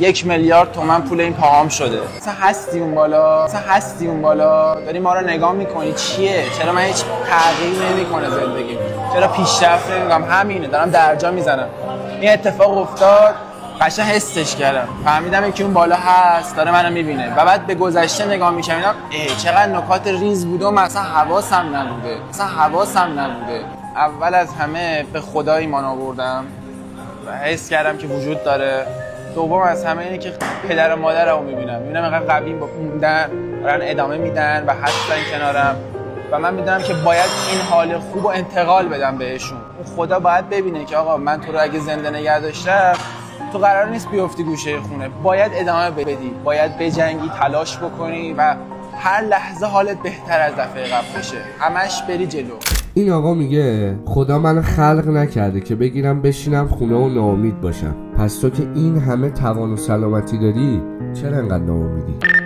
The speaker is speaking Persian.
1 میلیارد تومن پول این پاهام شده. مثلا هستی اون بالا داری ما رو نگاه میکنی چیه؟ چرا من هیچ تغییر نمیکنه زندگیم؟ چرا پیشرفت نمیکنم؟ همینه، دارم درجا میزنم. این اتفاق افتاد، قشنگ حسش کردم، فهمیدم که اون بالا هست داره منو میبینه و بعد به گذشته نگاه میکنم چقدر نکات ریز بوده و مثلا حواسم نبوده. اول از همه به خدا ایمان آوردم و حس کردم که وجود داره. دوم از همه اینه که پدر و مادرمو میبینم اینقدر قوی موندن، دارن ادامه میدن و هستن کنارم و من میدونم که باید این حال خوب و انتقال بدم بهشون. خدا باید ببینه که آقا من تو رو اگه زنده نگه داشتم، تو قرار نیست بیفتی گوشه خونه، باید ادامه بدی، باید بجنگی، تلاش بکنی و هر لحظه حالت بهتر از دفعه قبل بشه، همش بری جلو. این آقا میگه خدا منو خلق نکرده که بگیرم بشینم خونه و ناامید باشم. پس تو که این همه توان و سلامتی داری چرا انقدر ناامیدی؟